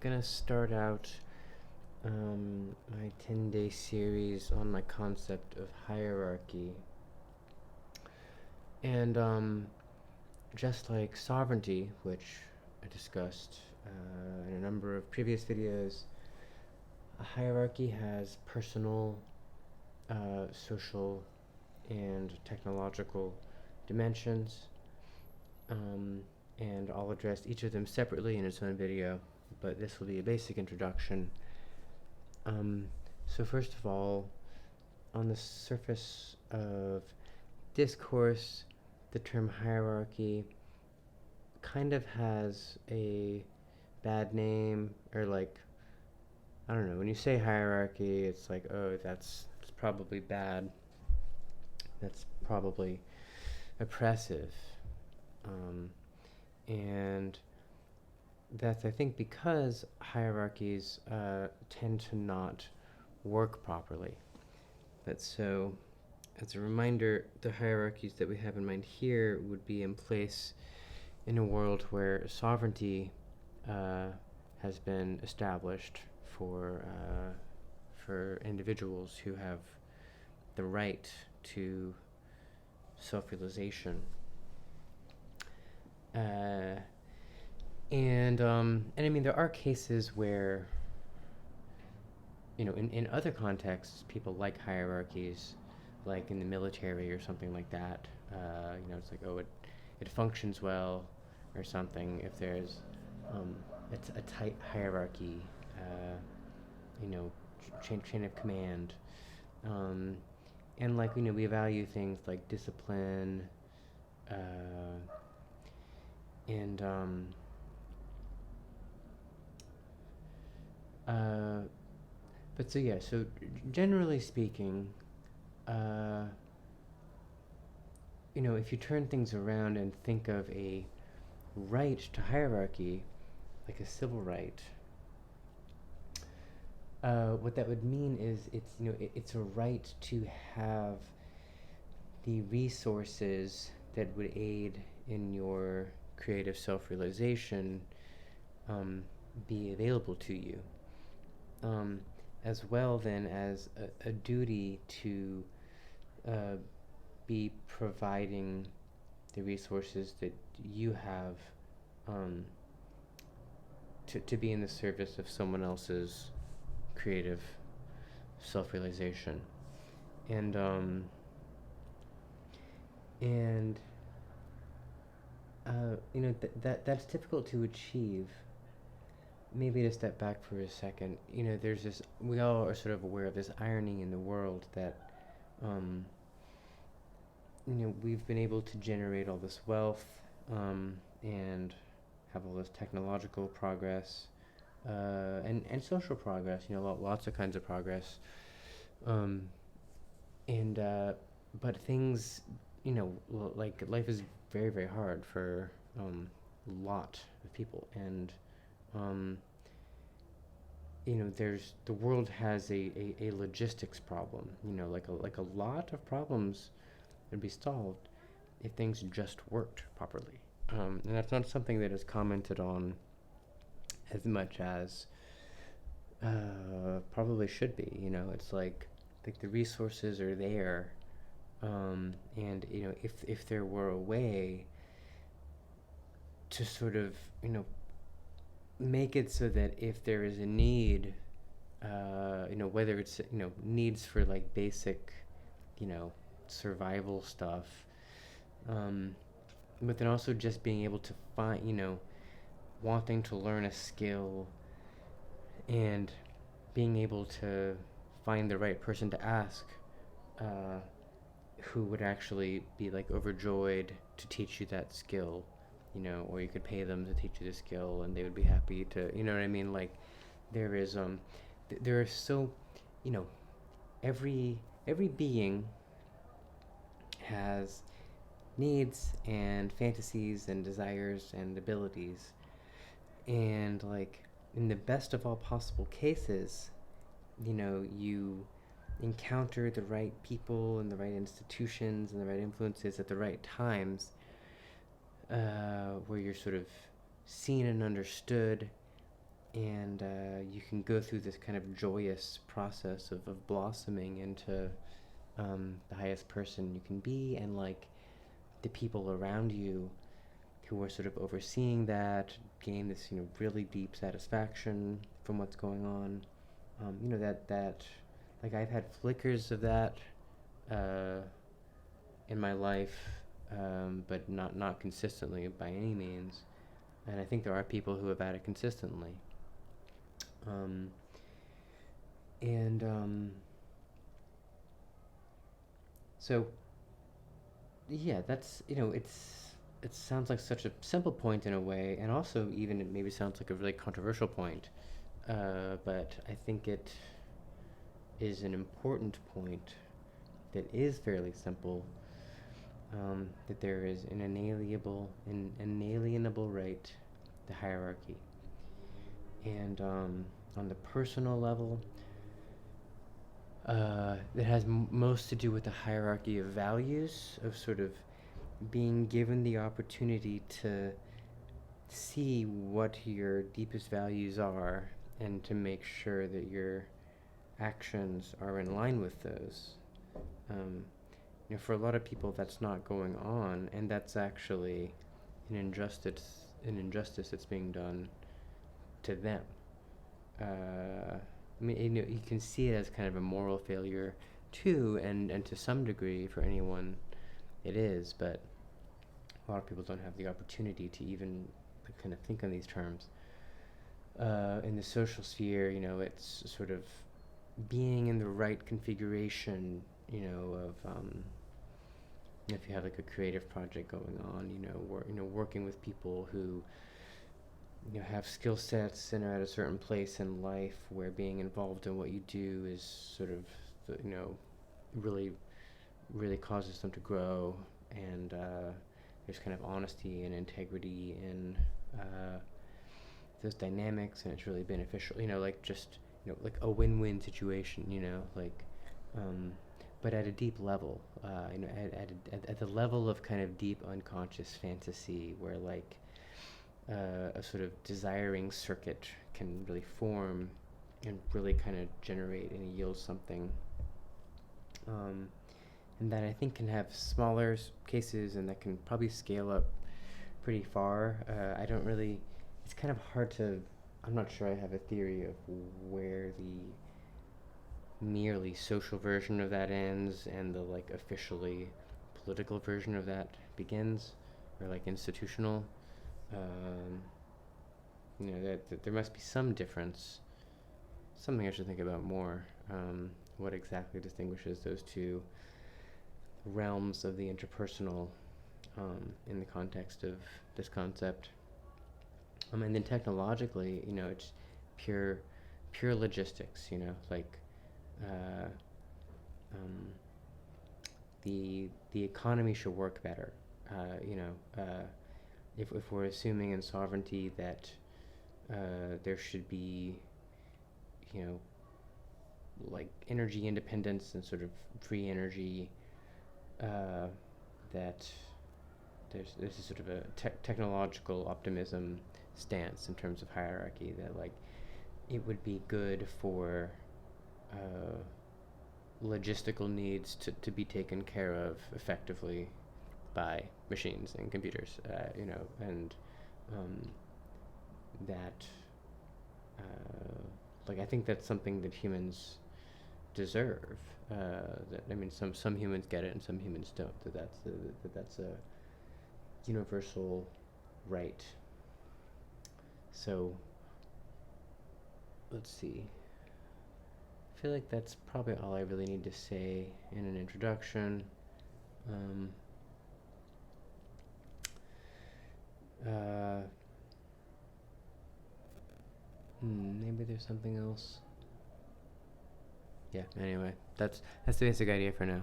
gonna start out my 10-day series on my concept of hierarchy. And just like sovereignty, which I discussed in a number of previous videos, a hierarchy has personal, social, and technological dimensions. And I'll address each of them separately in its own video, but this will be a basic introduction. So first of all, on the surface of discourse, the term hierarchy kind of has a bad name, or like, I don't know, when you say hierarchy, it's like, oh, it's probably bad. That's probably oppressive. And that's, I think, because hierarchies tend to not work properly. But so, as a reminder, the hierarchies that we have in mind here would be in place in a world where sovereignty has been established for individuals who have the right to self-realization. And I mean, there are cases where, in other contexts, people like hierarchies, like in the military or something like that. It's like, oh, it functions well or something if there's it's a tight hierarchy, chain of command. And like, we value things like discipline, and but so yeah, so generally speaking, if you turn things around and think of a right to hierarchy, like a civil right, what that would mean is it's a right to have the resources that would aid in your creative self-realization be available to you, as well then as a duty to be providing the resources that you have to be in the service of someone else's creative self-realization. And that's difficult to achieve. Maybe to step back for a second, there's this, we all are sort of aware of this irony in the world that we've been able to generate all this wealth and have all this technological progress and social progress, lots of kinds of progress, but things, like life is very, very hard for a lot of people, and the world has a logistics problem. Like a lot of problems would be solved if things just worked properly. And that's not something that is commented on as much as probably should be. It's like the resources are there, and if there were a way to sort of make it so that if there is a need, whether it's needs for like basic survival stuff, but then also just being able to find, wanting to learn a skill and being able to find the right person to ask, who would actually be like overjoyed to teach you that skill, or you could pay them to teach you the skill and they would be happy to, what I mean? Like there is, there are so, every being has needs and fantasies and desires and abilities, and like in the best of all possible cases, you encounter the right people and the right institutions and the right influences at the right times, where you're sort of seen and understood, and you can go through this kind of joyous process of blossoming into the highest person you can be, and like the people around you who are sort of overseeing that gain this, really deep satisfaction from what's going on. That like I've had flickers of that uh, in my life, but not consistently by any means. And I think there are people who have had it consistently. Um, and so yeah, that's, it sounds like such a simple point in a way, and also even it maybe sounds like a really controversial point. But I think it is an important point that is fairly simple. That there is an inalienable right to hierarchy, and on the personal level, it has most to do with the hierarchy of values, of sort of being given the opportunity to see what your deepest values are and to make sure that your actions are in line with those. Um, for a lot of people, that's not going on, and that's actually an injustice that's being done to them. I mean, you can see it as kind of a moral failure too, and to some degree for anyone it is, but a lot of people don't have the opportunity to even kind of think on these terms. In the social sphere, it's sort of being in the right configuration, of if you have like a creative project going on, working with people who have skill sets and are at a certain place in life where being involved in what you do is sort of really really causes them to grow, and there's kind of honesty and integrity in those dynamics, and it's really beneficial, like just like a win-win situation, like but at a deep level, at the level of kind of deep unconscious fantasy, where like a sort of desiring circuit can really form and really kind of generate and yield something. And that I think can have smaller cases, and that can probably scale up pretty far. I don't really, it's kind of hard to, I'm not sure I have a theory of where the merely social version of that ends and the like officially political version of that begins, or like institutional. Um, that there must be some difference, something I should think about more. What exactly distinguishes those two realms of the interpersonal in the context of this concept? And then technologically, it's pure, pure logistics. Like uh, um, the economy should work better. If we're assuming in sovereignty that there should be, you know, like energy independence and sort of free energy, that there's a sort of a technological optimism stance in terms of hierarchy, that like it would be good for logistical needs to be taken care of effectively by machines and computers, and that like I think that's something that humans deserve. That I mean, some humans get it and some humans don't. That's a universal right. So let's see. I feel like that's probably all I really need to say in an introduction. Um, uh, Maybe there's something else. Yeah. Anyway, that's the basic idea for now.